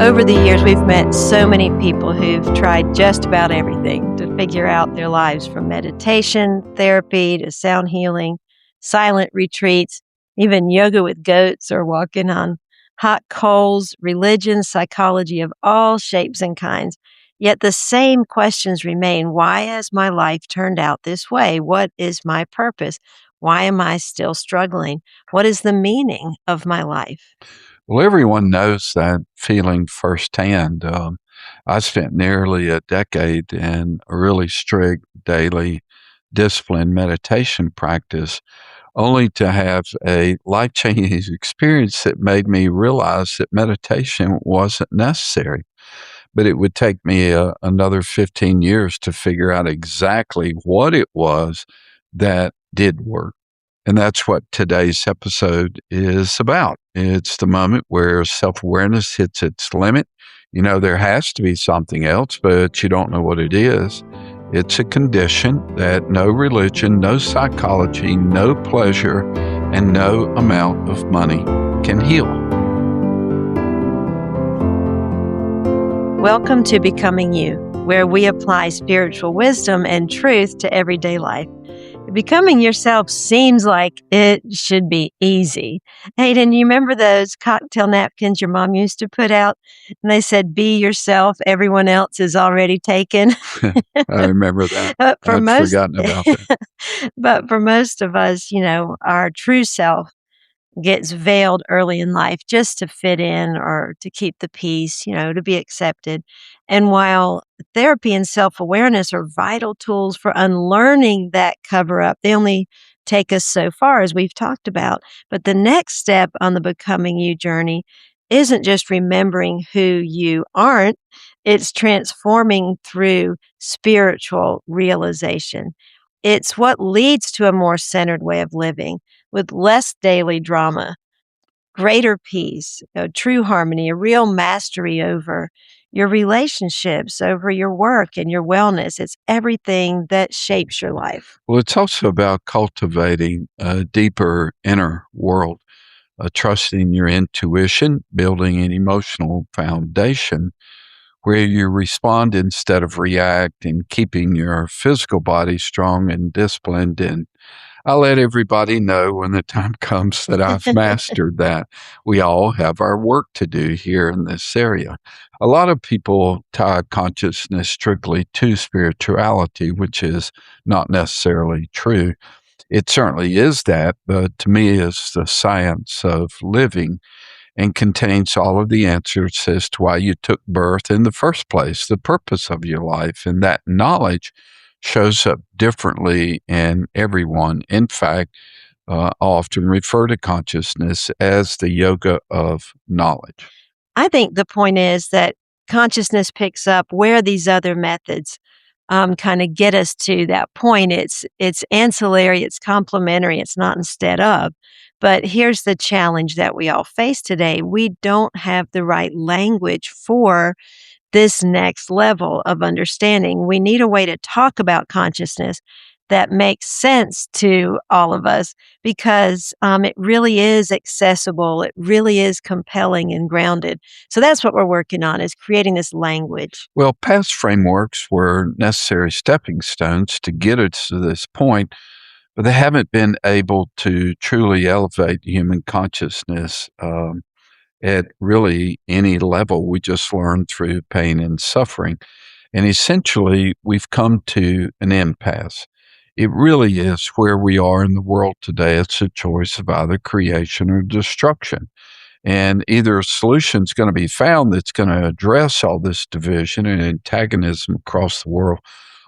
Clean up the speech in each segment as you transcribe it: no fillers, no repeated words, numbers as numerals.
Over the years, we've met so many people who've tried just about everything to figure out their lives, from meditation, therapy, to sound healing, silent retreats, even yoga with goats or walking on hot coals, religion, psychology of all shapes and kinds. Yet the same questions remain. Why has my life turned out this way? What is my purpose? Why am I still struggling? What is the meaning of my life? Well, everyone knows that feeling firsthand. I spent nearly a decade in a really strict daily discipline meditation practice, only to have a life changing experience that made me realize that meditation wasn't necessary. But it would take me another 15 years to figure out exactly what it was that did work. And that's what today's episode is about. It's the moment where self awareness hits its limit. You know, there has to be something else, but you don't know what it is. It's a condition that no religion, no psychology, no pleasure, and no amount of money can heal. Welcome to Becoming You, where we apply spiritual wisdom and truth to everyday life. Becoming yourself seems like it should be easy. Hayden, you remember those cocktail napkins your mom used to put out? And they said, "Be yourself, everyone else is already taken." I remember that. But for I'd most, forgotten about that. but for most of us, our true self gets veiled early in life just to fit in or to keep the peace, to be accepted. And while therapy and self awareness are vital tools for unlearning that cover up, they only take us so far, as we've talked about. But the next step on the Becoming You journey isn't just remembering who you aren't, it's transforming through spiritual realization. It's what leads to a more centered way of living with less daily drama, greater peace, true harmony, a real mastery over your relationships, over your work and your wellness. It's everything that shapes your life. Well, it's also about cultivating a deeper inner world, trusting your intuition, building an emotional foundation where you respond instead of react, and keeping your physical body strong and disciplined. And I let everybody know when the time comes that I've mastered that. We all have our work to do here in this area. A lot of people tie consciousness strictly to spirituality, which is not necessarily true. It certainly is that, but to me, it's the science of living and contains all of the answers as to why you took birth in the first place, the purpose of your life. And that knowledge shows up differently in everyone. In fact, I often refer to consciousness as the yoga of knowledge. I think the point is that consciousness picks up where these other methods kind of get us to that point. It's ancillary, it's complementary, it's not instead of. But here's the challenge that we all face today. We don't have the right language for this next level of understanding. We need a way to talk about consciousness that makes sense to all of us because it really is accessible. It really is compelling and grounded. So that's what we're working on, is creating this language. Well, past frameworks were necessary stepping stones to get us to this point, but they haven't been able to truly elevate human consciousness at really any level. We just learn through pain and suffering. And essentially, we've come to an impasse. It really is where we are in the world today. It's a choice of either creation or destruction. And either a solution is going to be found that's going to address all this division and antagonism across the world,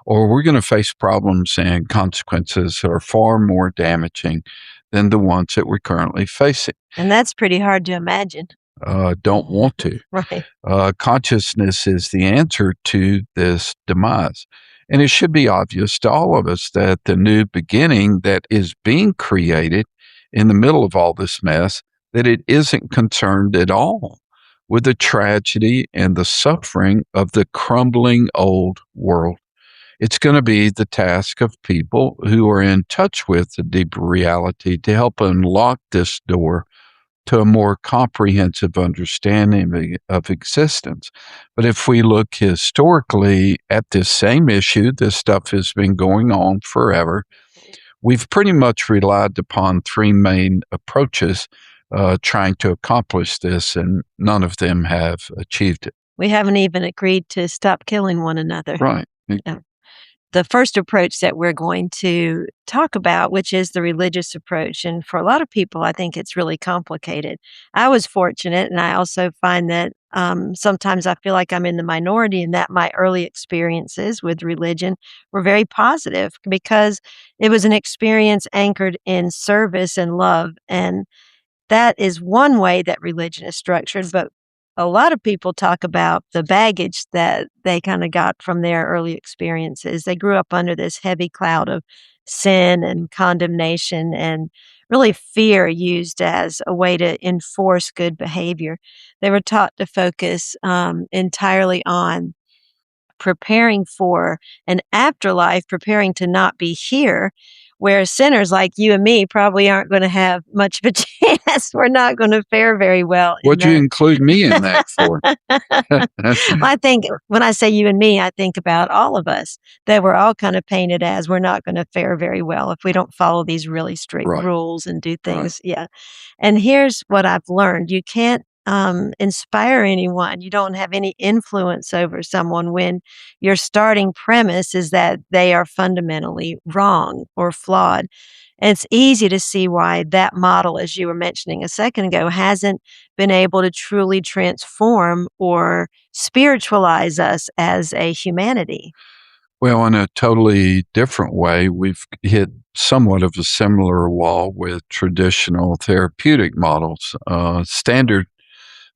or we're going to face problems and consequences that are far more damaging than the ones that we're currently facing. And that's pretty hard to imagine. Don't want to. Right. Consciousness is the answer to this demise. And it should be obvious to all of us that the new beginning that is being created in the middle of all this mess, that it isn't concerned at all with the tragedy and the suffering of the crumbling old world. It's going to be the task of people who are in touch with the deeper reality to help unlock this door to a more comprehensive understanding of existence. But if we look historically at this same issue, this stuff has been going on forever. We've pretty much relied upon three main approaches trying to accomplish this, and none of them have achieved it. We haven't even agreed to stop killing one another. Right. Yeah. The first approach that we're going to talk about, which is the religious approach. And for a lot of people, I think it's really complicated. I was fortunate, and I also find that sometimes I feel like I'm in the minority in that my early experiences with religion were very positive because it was an experience anchored in service and love. And that is one way that religion is structured, but a lot of people talk about the baggage that they kinda got from their early experiences. They grew up under this heavy cloud of sin and condemnation and really fear used as a way to enforce good behavior. They were taught to focus, entirely on preparing for an afterlife, preparing to not be here, where sinners like you and me probably aren't gonna have much of a chance. We're not gonna fare very well in What'd you that. include me in that for? Well, I think when I say you and me, I think about all of us, that we're all kind of painted as we're not gonna fare very well if we don't follow these really strict Right, rules and do right. things. Yeah. And here's what I've learned. You can't, inspire anyone. You don't have any influence over someone when your starting premise is that they are fundamentally wrong or flawed. And it's easy to see why that model, as you were mentioning a second ago, hasn't been able to truly transform or spiritualize us as a humanity. Well, in a totally different way, we've hit somewhat of a similar wall with traditional therapeutic models. Standard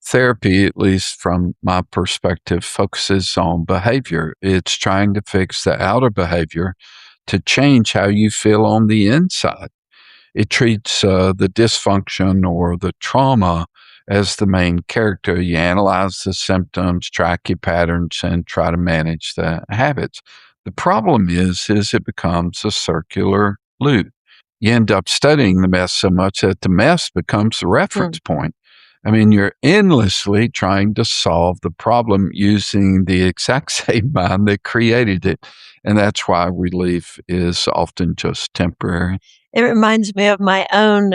therapy, at least from my perspective, focuses on behavior. It's trying to fix the outer behavior to change how you feel on the inside. It treats the dysfunction or the trauma as the main character. You analyze the symptoms, track your patterns, and try to manage the habits. The problem is it becomes a circular loop. You end up studying the mess so much that the mess becomes the Hmm. reference point. I mean, you're endlessly trying to solve the problem using the exact same mind that created it. And that's why relief is often just temporary. It reminds me of my own,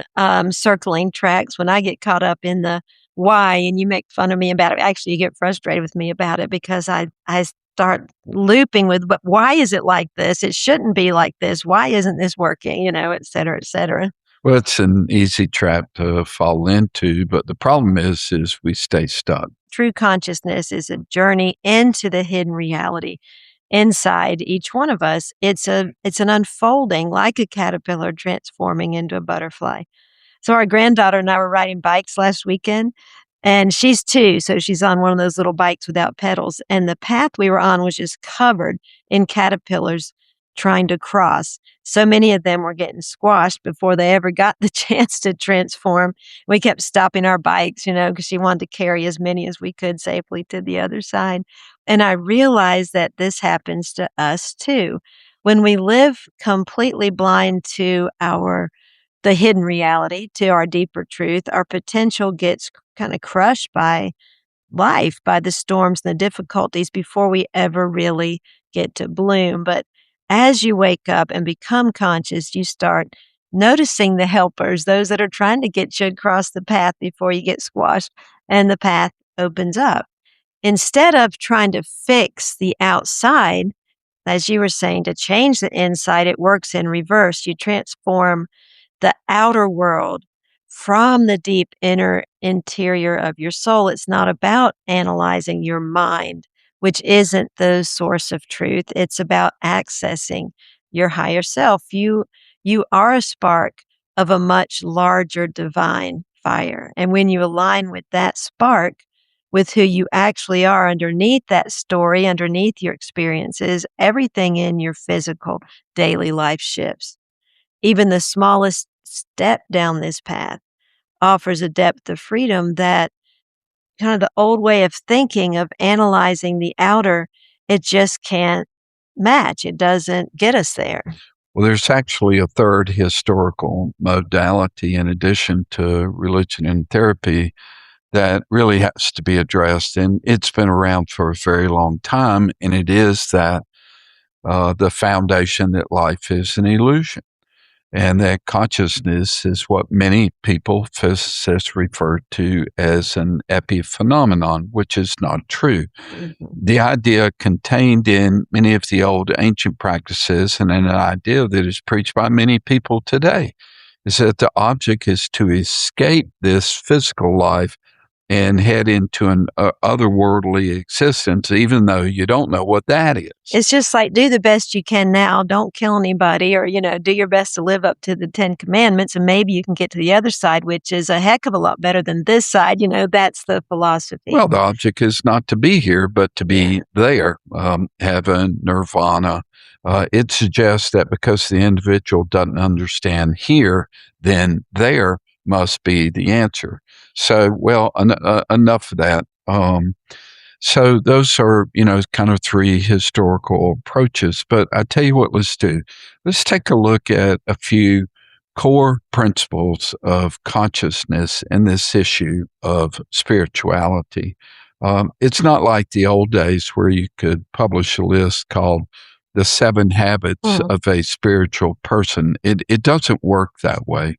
circling tracks when I get caught up in the why and you make fun of me about it. Actually, you get frustrated with me about it because I start looping with, "But why is it like this? It shouldn't be like this. Why isn't this working?" Et cetera, et cetera. Well, it's an easy trap to fall into, but the problem is we stay stuck. True consciousness is a journey into the hidden reality inside each one of us. It's an unfolding like a caterpillar transforming into a butterfly. So our granddaughter and I were riding bikes last weekend, and she's 2, so she's on one of those little bikes without pedals, and the path we were on was just covered in caterpillars trying to cross. So many of them were getting squashed before they ever got the chance to transform. We kept stopping our bikes, because she wanted to carry as many as we could safely to the other side. And I realized that this happens to us too. When we live completely blind to our the hidden reality, to our deeper truth, our potential gets kind of crushed by life, by the storms and the difficulties before we ever really get to bloom. But as you wake up and become conscious, you start noticing the helpers, those that are trying to get you across the path before you get squashed, and the path opens up. Instead of trying to fix the outside, as you were saying, to change the inside, it works in reverse. You transform the outer world from the deep inner interior of your soul. It's not about analyzing your mind, which isn't the source of truth. It's about accessing your higher self. You are a spark of a much larger divine fire. And when you align with that spark, with who you actually are underneath that story, underneath your experiences, everything in your physical daily life shifts. Even the smallest step down this path offers a depth of freedom that kind of the old way of thinking of analyzing the outer, it just can't match. It doesn't get us there. Well, there's actually a third historical modality in addition to religion and therapy that really has to be addressed. And it's been around for a very long time. And it is that the foundation that life is an illusion and that consciousness is what many people, physicists, refer to as an epiphenomenon, which is not true. The idea contained in many of the old ancient practices and an idea that is preached by many people today is that the object is to escape this physical life and head into an otherworldly existence, even though you don't know what that is. It's just like, do the best you can now, don't kill anybody, or, do your best to live up to the 10 commandments, and maybe you can get to the other side, which is a heck of a lot better than this side. That's the philosophy. Well, the object is not to be here, but to be there, heaven, nirvana. It suggests that because the individual doesn't understand here, then there must be the answer. So, well, enough of that. So those are, kind of three historical approaches. But I tell you what, let's do. Let's take a look at a few core principles of consciousness and this issue of spirituality. It's not like the old days where you could publish a list called The 7 Habits of a Spiritual Person. It doesn't work that way.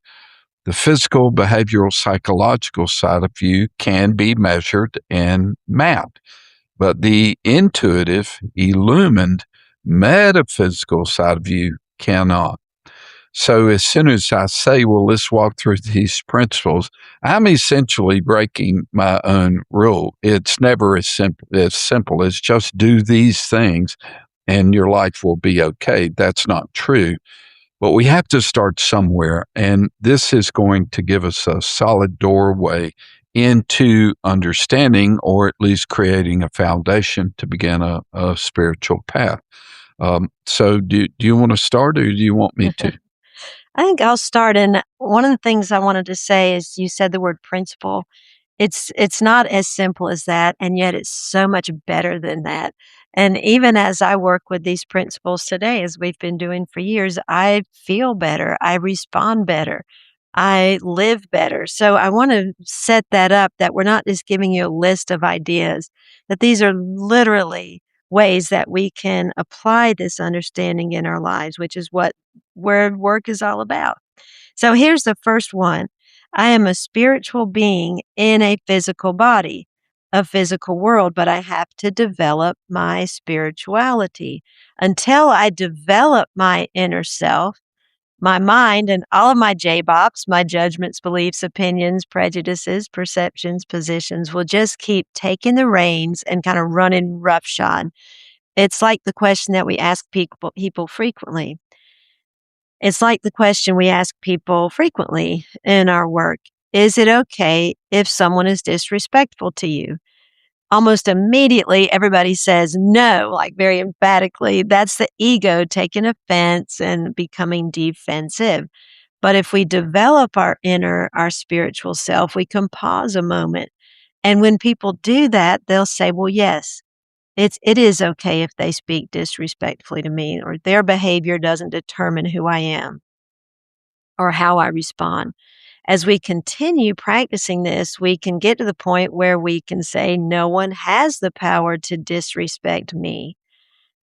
The physical, behavioral, psychological side of you can be measured and mapped, but the intuitive, illumined, metaphysical side of you cannot. So as soon as I say, well, let's walk through these principles, I'm essentially breaking my own rule. It's never as simple as just do these things and your life will be okay. That's not true. But we have to start somewhere, and this is going to give us a solid doorway into understanding, or at least creating a foundation to begin a spiritual path. So do you want to start, or do you want me to? I think I'll start. And one of the things I wanted to say is you said the word principle. It's not as simple as that, and yet it's so much better than that. And even as I work with these principles today, as we've been doing for years, I feel better. I respond better. I live better. So I want to set that up, that we're not just giving you a list of ideas, that these are literally ways that we can apply this understanding in our lives, which is where work is all about. So here's the first one. I am a spiritual being in a physical body, a physical world, but I have to develop my spirituality. Until I develop my inner self, my mind and all of my JBops, my judgments, beliefs, opinions, prejudices, perceptions, positions will just keep taking the reins and kind of running roughshod. It's like the question that we ask people frequently. It's like the question we ask people frequently in our work. Is it okay if someone is disrespectful to you? Almost immediately, everybody says no, like very emphatically. That's the ego taking offense and becoming defensive. But if we develop our spiritual self, we can pause a moment. And when people do that, they'll say, well, yes, it is okay if they speak disrespectfully to me, or their behavior doesn't determine who I am or how I respond. As we continue practicing this, we can get to the point where we can say, no one has the power to disrespect me.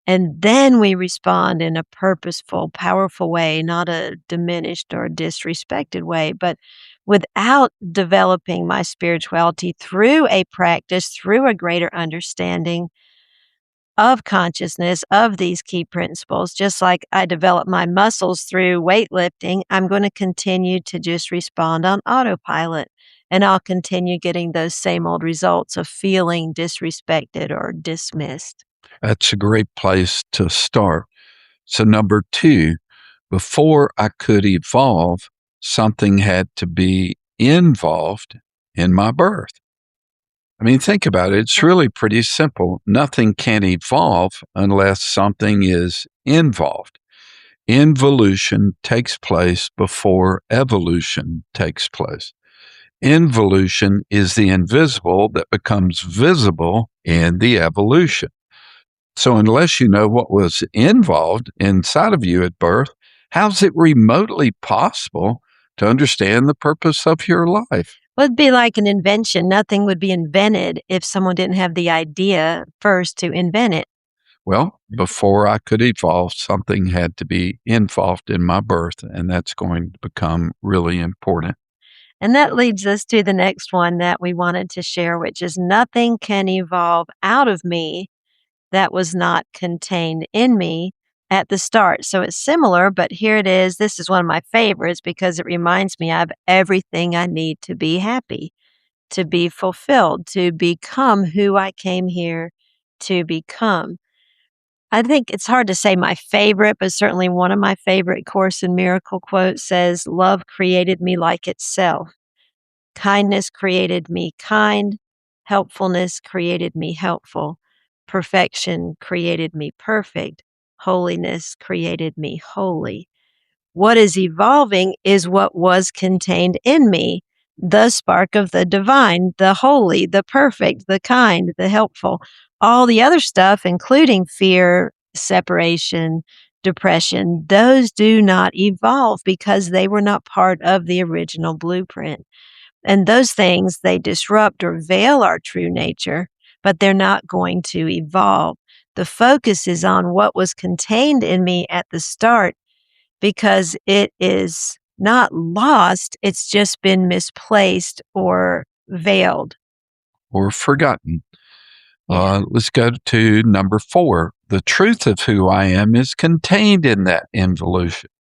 And then we respond in a purposeful, powerful way, not a diminished or disrespected way, but without developing my spirituality through a practice, through a greater understanding of consciousness of these key principles. Just like I develop my muscles through weightlifting, I'm going to continue to just respond on autopilot. And I'll continue getting those same old results of feeling disrespected or dismissed. That's a great place to start. So number 2, before I could evolve, something had to be involved in my birth. I mean, think about it. It's really pretty simple. Nothing can evolve unless something is involved. Involution takes place before evolution takes place. Involution is the invisible that becomes visible in the evolution. So unless you know what was involved inside of you at birth, How's it remotely possible to understand the purpose of your life? Well, it'd be like an invention. Nothing would be invented if someone didn't have the idea first to invent it. Well, before I could evolve, something had to be involved in my birth, and that's going to become really important. And that leads us to the next one that we wanted to share, which is nothing can evolve out of me that was not contained in me at the start. So it's similar, but here it is. This is one of my favorites because it reminds me I have everything I need to be happy, to be fulfilled, to become who I came here to become. I think it's hard to say my favorite, but certainly one of my favorite Course in Miracle quotes says, "Love created me like itself. Kindness created me kind. Helpfulness created me helpful. Perfection created me perfect. Holiness created me holy." What is evolving is what was contained in me, the spark of the divine, the holy, the perfect, the kind, the helpful. All the other stuff, including fear, separation, depression, those do not evolve because they were not part of the original blueprint. And those things, they disrupt or veil our true nature, but they're not going to evolve. The focus is on what was contained in me at the start because it is not lost, it's just been misplaced or veiled. Or forgotten. Yeah. Let's go to number 4. The truth of who I am is contained in that involution.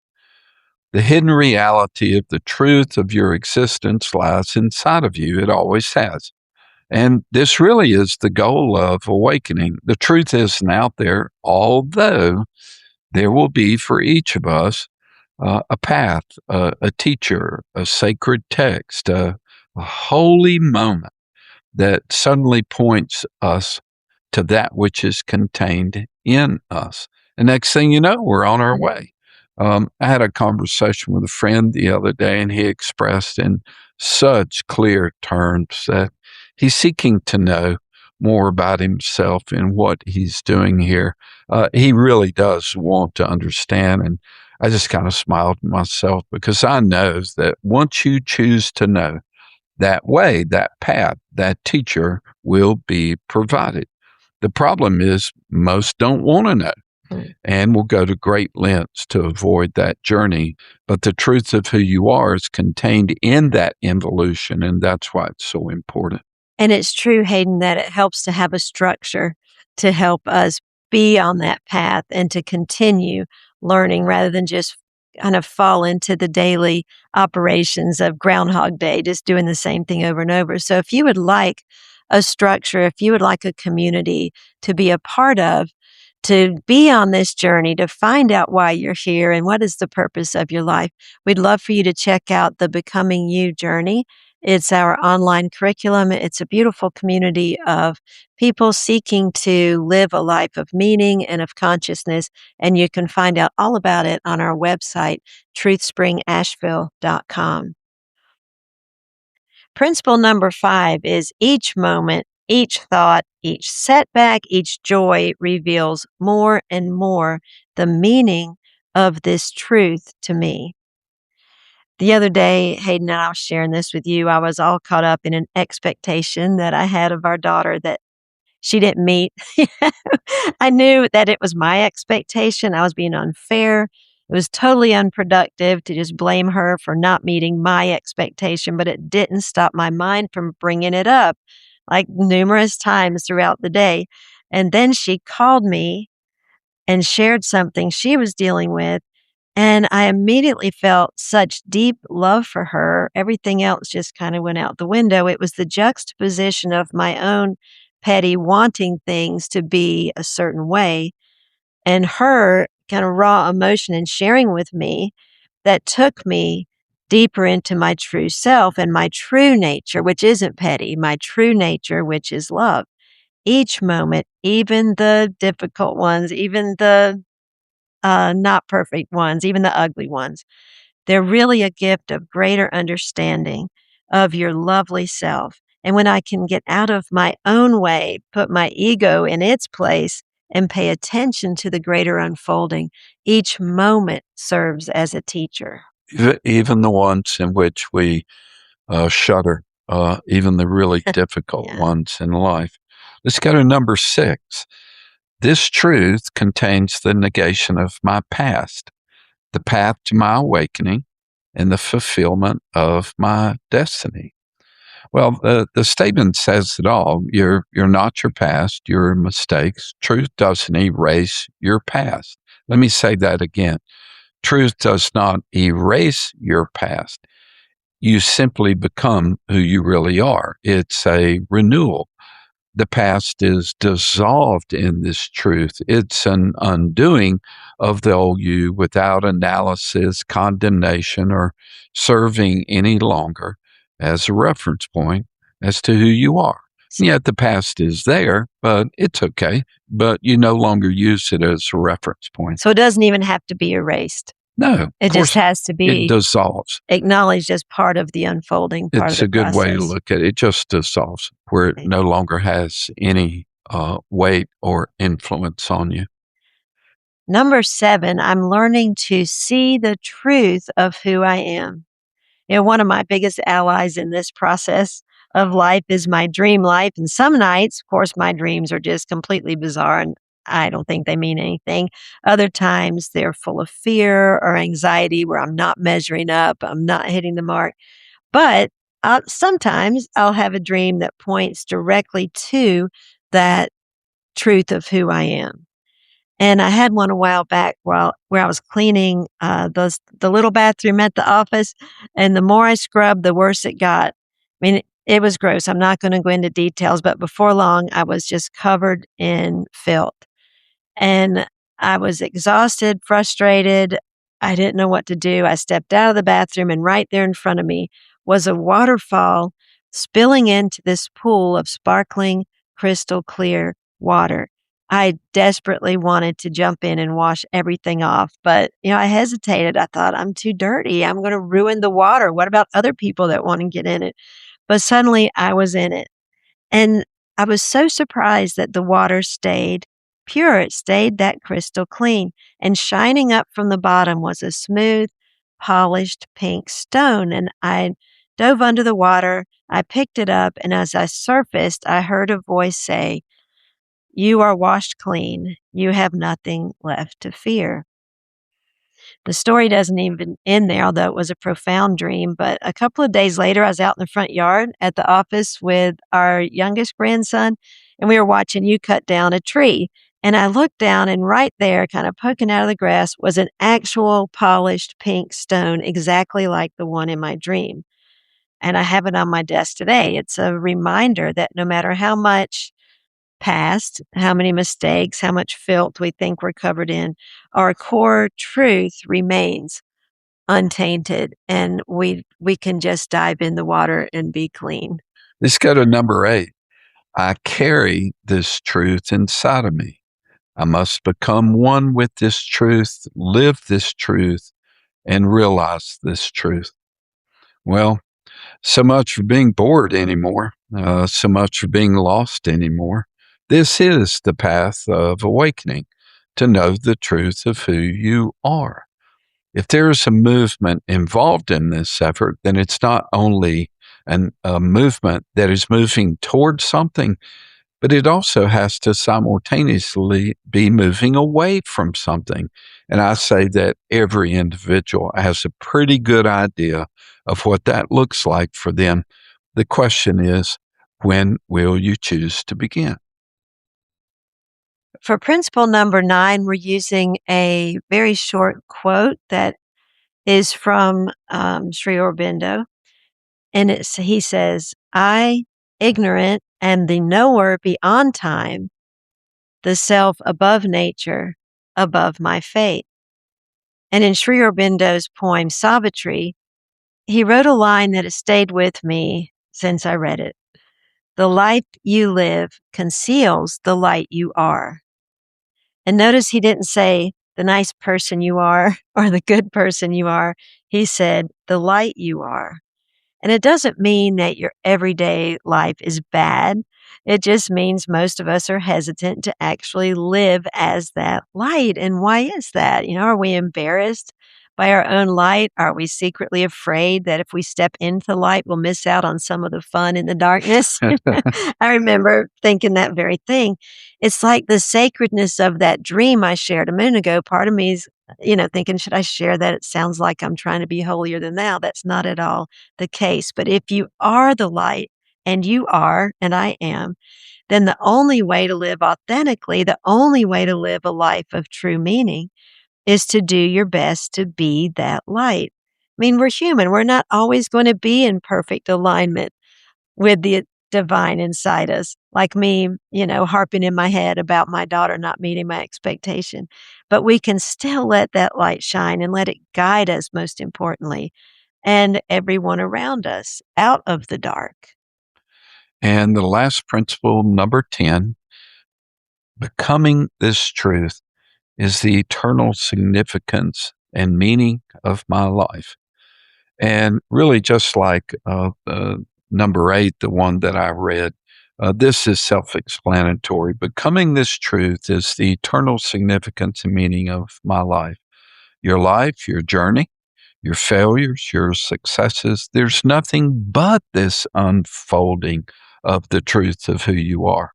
The hidden reality of the truth of your existence lies inside of you. It always has. And this really is the goal of awakening. The truth isn't out there, although there will be for each of us a path, a teacher, a sacred text, a holy moment that suddenly points us to that which is contained in us. And next thing you know, we're on our way. I had a conversation with a friend the other day, and he expressed in such clear terms that he's seeking to know more about himself and what he's doing here. He really does want to understand. And I just kind of smiled to myself because I know that once you choose to know, that way, that path, that teacher will be provided. The problem is most don't want to know Mm. and will go to great lengths to avoid that journey. But the truth of who you are is contained in that involution, and that's why it's so important. And it's true, Hayden, that it helps to have a structure to help us be on that path and to continue learning rather than just kind of fall into the daily operations of Groundhog Day, just doing the same thing over and over. So, if you would like a structure, if you would like a community to be a part of, to be on this journey, to find out why you're here and what is the purpose of your life, we'd love for you to check out the Becoming You journey. It's our online curriculum. It's a beautiful community of people seeking to live a life of meaning and of consciousness. And you can find out all about it on our website, truthspringasheville.com. Principle number 5 is each moment, each thought, each setback, each joy reveals more and more the meaning of this truth to me. The other day, Hayden and I was sharing this with you. I was all caught up in an expectation that I had of our daughter that she didn't meet. I knew that it was my expectation. I was being unfair. It was totally unproductive to just blame her for not meeting my expectation, but it didn't stop my mind from bringing it up like numerous times throughout the day. And then she called me and shared something she was dealing with. And I immediately felt such deep love for her. Everything else just kind of went out the window. It was the juxtaposition of my own petty wanting things to be a certain way and her kind of raw emotion and sharing with me that took me deeper into my true self and my true nature, which isn't petty, my true nature, which is love. Each moment, even the difficult ones, even the not perfect ones, even the ugly ones. They're really a gift of greater understanding of your lovely self. And when I can get out of my own way, put my ego in its place, and pay attention to the greater unfolding. Each moment serves as a teacher. Even the ones in which we shudder, even the really difficult Yeah. ones in life. Let's go to number 6. This truth contains the negation of my past, the path to my awakening, and the fulfillment of my destiny. Well, the statement says it all. You're not your past, your mistakes. Truth doesn't erase your past. Let me say that again. Truth does not erase your past. You simply become who you really are. It's a renewal. The past is dissolved in this truth. It's an undoing of the old you without analysis, condemnation, or serving any longer as a reference point as to who you are. Yet the past is there, but it's okay. But you no longer use it as a reference point. So it doesn't even have to be erased. No, It of just course, has to it be dissolves. acknowledged as part of the unfolding, part of It's the a good way to process. look at it. It just dissolves where it Right. no longer has any weight or influence on you. Number 7, I'm learning to see the truth of who I am. One of my biggest allies in this process of life is my dream life. And some nights, of course, my dreams are just completely bizarre and I don't think they mean anything. Other times they're full of fear or anxiety where I'm not measuring up, I'm not hitting the mark. But sometimes I'll have a dream that points directly to that truth of who I am. And I had one a while back where I was cleaning, the little bathroom at the office, and the more I scrubbed, the worse it got. I mean, it was gross. I'm not gonna go into details, but before long, I was just covered in filth. And I was exhausted, frustrated. I didn't know what to do. I stepped out of the bathroom, and right there in front of me was a waterfall spilling into this pool of sparkling, crystal clear water. I desperately wanted to jump in and wash everything off, but I hesitated. I thought, I'm too dirty. I'm going to ruin the water. What about other people that want to get in it? But suddenly I was in it. And I was so surprised that the water stayed pure. It stayed that crystal clean. And shining up from the bottom was a smooth, polished pink stone. And I dove under the water. I picked it up. And as I surfaced, I heard a voice say, "You are washed clean. You have nothing left to fear." The story doesn't even end there, although it was a profound dream. But a couple of days later, I was out in the front yard at the office with our youngest grandson, and we were watching you cut down a tree. And I looked down, and right there, kind of poking out of the grass, was an actual polished pink stone, exactly like the one in my dream. And I have it on my desk today. It's a reminder that no matter how much past, how many mistakes, how much filth we think we're covered in, our core truth remains untainted and we can just dive in the water and be clean. Let's go to number 8. I carry this truth inside of me. I must become one with this truth, live this truth, and realize this truth. Well, so much for being bored anymore, so much for being lost anymore. This is the path of awakening, to know the truth of who you are. If there is a movement involved in this effort, then it's not only a movement that is moving towards something, but it also has to simultaneously be moving away from something. And I say that every individual has a pretty good idea of what that looks like for them. The question is, when will you choose to begin? For principle number 9, we're using a very short quote that is from Sri Aurobindo. And he says, "I, ignorant, am the knower beyond time, the self above nature, above my fate." And in Sri Aurobindo's poem Savitri, he wrote a line that has stayed with me since I read it. "The life you live conceals the light you are." And notice he didn't say the nice person you are or the good person you are. He said the light you are. And it doesn't mean that your everyday life is bad It just means most of us are hesitant to actually live as that light. And why is that? Are we embarrassed by our own light? Are we secretly afraid that if we step into the light, we'll miss out on some of the fun in the darkness? I remember thinking that very thing. It's like the sacredness of that dream I shared a minute ago. Part of me is, thinking, should I share that? It sounds like I'm trying to be holier than thou. That's not at all the case. But if you are the light, and you are, and I am, then the only way to live authentically, the only way to live a life of true meaning is to do your best to be that light. I mean, we're human. We're not always going to be in perfect alignment with the divine inside us, like me, harping in my head about my daughter not meeting my expectation. But we can still let that light shine and let it guide us, most importantly, and everyone around us out of the dark. And the last principle, number 10, becoming this truth is the eternal significance and meaning of my life. And really, just like number 8, the one that I read, this is self explanatory. Becoming this truth is the eternal significance and meaning of my life. Life, your journey, your failures, your successes, there's nothing but this unfolding of the truth of who you are.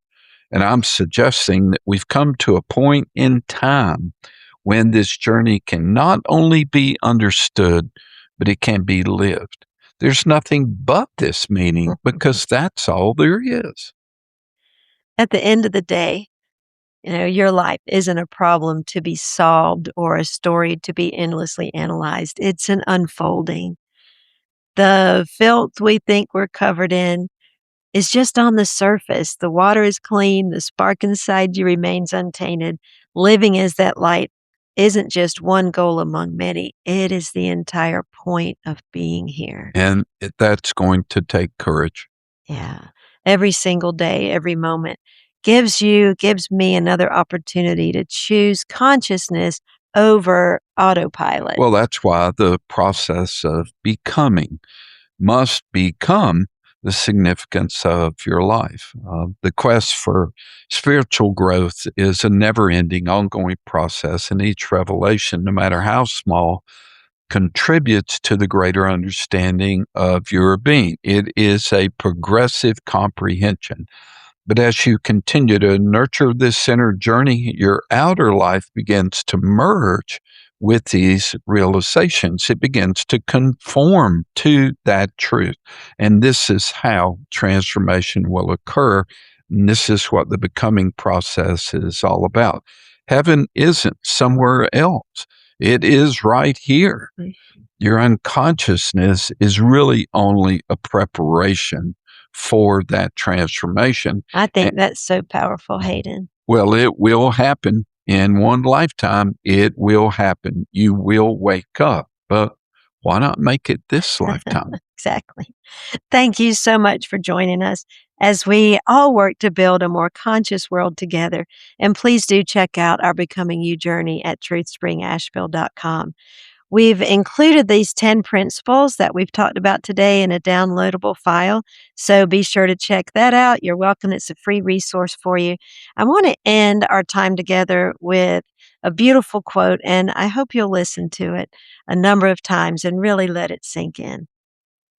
And I'm suggesting that we've come to a point in time when this journey can not only be understood, but it can be lived. There's nothing but this meaning because that's all there is. At the end of the day, your life isn't a problem to be solved or a story to be endlessly analyzed. It's an unfolding. The filth we think we're covered in is just on the surface. The water is clean, the spark inside you remains untainted. Living as that light isn't just one goal among many, it is the entire point of being here. And that's going to take courage. Yeah. Every single day, every moment gives me another opportunity to choose consciousness over autopilot. Well, that's why the process of becoming must become the significance of your life. The quest for spiritual growth is a never ending, ongoing process, and each revelation, no matter how small, contributes to the greater understanding of your being. It is a progressive comprehension. But as you continue to nurture this inner journey, your outer life begins to merge with these realizations. It begins to conform to that truth. And this is how transformation will occur. And this is what the becoming process is all about. Heaven isn't somewhere else, it is right here. Your unconsciousness is really only a preparation for that transformation. I think that's so powerful, Haydn. Well, it will happen in one lifetime. It will happen. You will wake up, but why not make it this lifetime? Exactly. Thank you so much for joining us as we all work to build a more conscious world together. And please do check out our Becoming You journey at truthspringasheville.com. We've included these 10 principles that we've talked about today in a downloadable file, so be sure to check that out. You're welcome. It's a free resource for you. I want to end our time together with a beautiful quote, and I hope you'll listen to it a number of times and really let it sink in.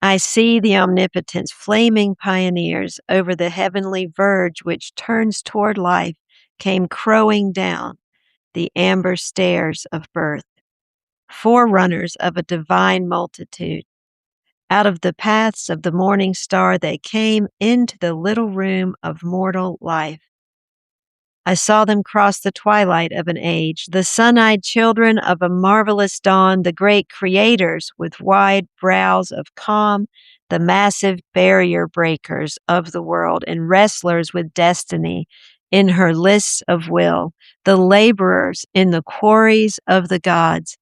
I see the omnipotent's flaming pioneers over the heavenly verge which turns toward life came crowing down the amber stairs of birth. Forerunners of a divine multitude. Out of the paths of the morning star, they came into the little room of mortal life. I saw them cross the twilight of an age, the sun-eyed children of a marvelous dawn, the great creators with wide brows of calm, the massive barrier breakers of the world, and wrestlers with destiny in her lists of will, the laborers in the quarries of the gods,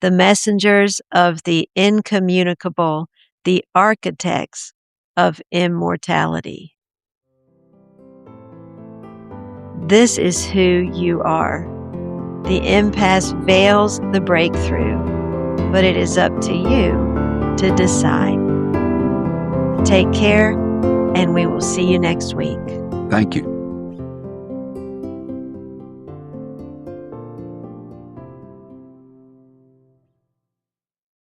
the messengers of the incommunicable, the architects of immortality. This is who you are. The impasse veils the breakthrough, but it is up to you to decide. Take care, and we will see you next week. Thank you.